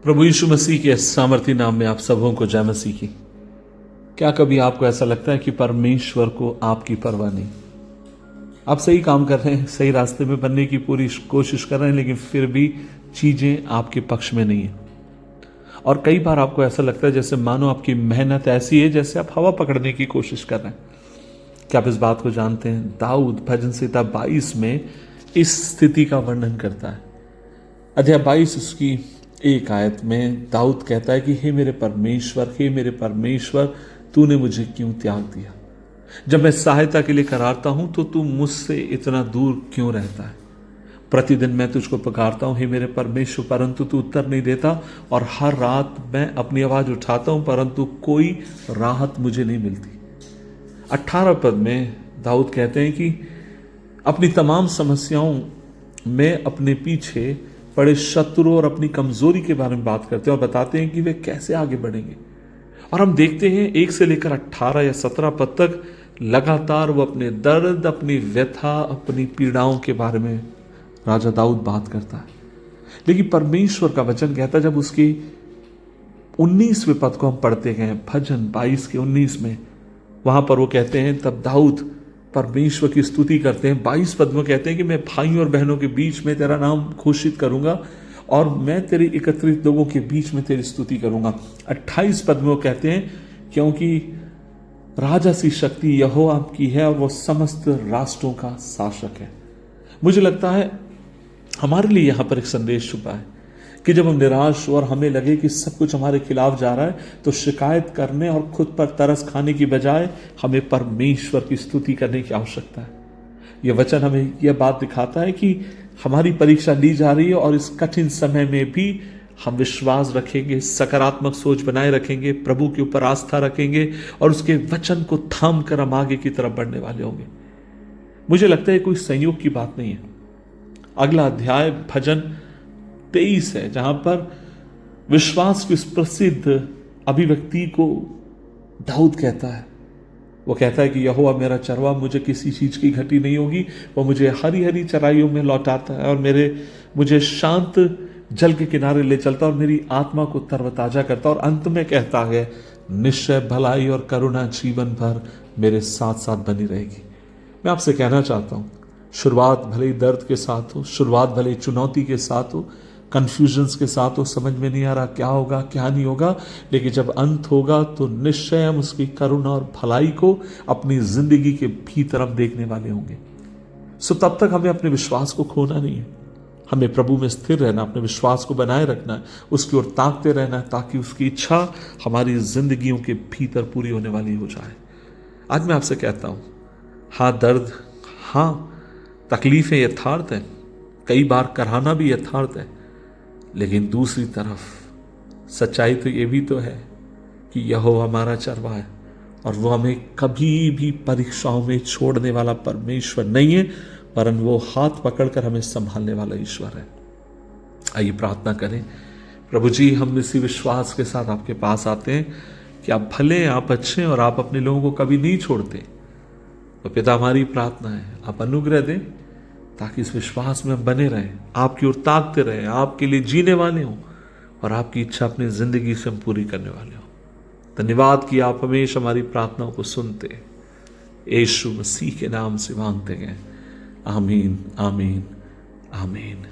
प्रभु यीशु मसीह के सामर्थी नाम में आप सबों को जय मसीह की। क्या कभी आपको ऐसा लगता है कि परमेश्वर को आपकी परवाह नहीं? आप सही काम कर रहे हैं, सही रास्ते में बनने की पूरी कोशिश कर रहे हैं, लेकिन फिर भी चीजें आपके पक्ष में नहीं है। और कई बार आपको ऐसा लगता है जैसे मानो आपकी मेहनत ऐसी है जैसे आप हवा पकड़ने की कोशिश कर रहे हैं। क्या आप इस बात को जानते हैं? दाऊद भजन संहिता 22 में इस स्थिति का वर्णन करता है। अध्याय 22 उसकी एक आयत में दाऊद कहता है कि हे मेरे परमेश्वर, तूने मुझे क्यों त्याग दिया? जब मैं सहायता के लिए करारता हूं तो तू मुझसे इतना दूर क्यों रहता है? प्रतिदिन मैं तुझको पुकारता हूं हे मेरे परमेश्वर, परंतु तू उत्तर नहीं देता। और हर रात मैं अपनी आवाज उठाता हूं परंतु कोई राहत मुझे नहीं मिलती। 18 पद में दाऊद कहते हैं कि अपनी तमाम समस्याओं में अपने पीछे पड़े शत्रु और अपनी कमजोरी के बारे में बात करते हैं और बताते हैं कि वे कैसे आगे बढ़ेंगे। और हम देखते हैं 1 से लेकर 18 या 17 पद तक लगातार वो अपने दर्द, अपनी व्यथा, अपनी पीड़ाओं के बारे में राजा दाऊद बात करता है। लेकिन परमेश्वर का वचन कहता है, जब उसके 19वें पद को हम पढ़ते गए भजन 22 के 19 में, वहां पर वो कहते हैं, तब दाऊद परमेश्वर की स्तुति करते हैं। 22 पद में कहते हैं कि मैं भाइयों और बहनों के बीच में तेरा नाम घोषित करूंगा और मैं तेरे एकत्रित लोगों के बीच में तेरी स्तुति करूंगा। 28 पद में वो कहते हैं, क्योंकि राजा सी शक्ति यहोवा की है और वो समस्त राष्ट्रों का शासक है। मुझे लगता है हमारे लिए यहां पर एक संदेश छुपा है कि जब हम निराश और हमें लगे कि सब कुछ हमारे खिलाफ जा रहा है, तो शिकायत करने और खुद पर तरस खाने की बजाय हमें परमेश्वर की स्तुति करने की आवश्यकता है। यह वचन हमें यह बात दिखाता है कि हमारी परीक्षा ली जा रही है और इस कठिन समय में भी हम विश्वास रखेंगे, सकारात्मक सोच बनाए रखेंगे, प्रभु के ऊपर आस्था रखेंगे और उसके वचन को थाम कर हम आगे की तरफ बढ़ने वाले होंगे। मुझे लगता है कोई संयोग की बात नहीं है। अगला अध्याय भजन 23 है, जहां पर विश्वास की उस प्रसिद्ध अभिव्यक्ति को दाऊद कहता है। वो कहता है कि यहोवा मेरा चरवा, मुझे किसी चीज की घटी नहीं होगी। वो मुझे हरी हरी चराइयों में लौटाता है और मुझे शांत जल के किनारे ले चलता और मेरी आत्मा को तरोताजा करता। और अंत में कहता है, निश्चय भलाई और करुणा जीवन भर मेरे साथ साथ बनी रहेगी। मैं आपसे कहना चाहता हूं, शुरुआत भले ही दर्द के साथ हो, शुरुआत भले ही चुनौती के साथ हो, कंफ्यूजन्स के साथ हो, समझ में नहीं आ रहा क्या होगा क्या नहीं होगा, लेकिन जब अंत होगा तो निश्चय हम उसकी करुणा और भलाई को अपनी जिंदगी के भीतर हम देखने वाले होंगे। सो तब तक हमें अपने विश्वास को खोना नहीं है। हमें प्रभु में स्थिर रहना, अपने विश्वास को बनाए रखना है, उसकी ओर ताकते रहना है, ताकि उसकी इच्छा हमारी जिंदगियों के भीतर पूरी होने वाली हो जाए। आज मैं आपसे कहता हूं, हाँ दर्द, हाँ तकलीफें यथार्थ है, कई बार कराहना भी यथार्थ है, लेकिन दूसरी तरफ सच्चाई तो ये भी तो है कि यहोवा हमारा चरवाहा है और वो हमें कभी भी परीक्षाओं में छोड़ने वाला परमेश्वर नहीं है, वरन वो हाथ पकड़कर हमें संभालने वाला ईश्वर है। आइए प्रार्थना करें। प्रभु जी, हम इसी विश्वास के साथ आपके पास आते हैं कि आप भले, आप अच्छे और आप अपने लोगों को कभी नहीं छोड़ते। तो पिता, हमारी प्रार्थना है आप अनुग्रह दें ताकि इस विश्वास में हम बने रहें, आपकी ओर ताकते रहें, आपके लिए जीने वाले हों और आपकी इच्छा अपनी जिंदगी से हम पूरी करने वाले हों। धन्यवाद कि आप हमेशा हमारी प्रार्थनाओं को सुनते। यीशु मसीह के नाम से मांगते गए, आमीन आमीन आमीन।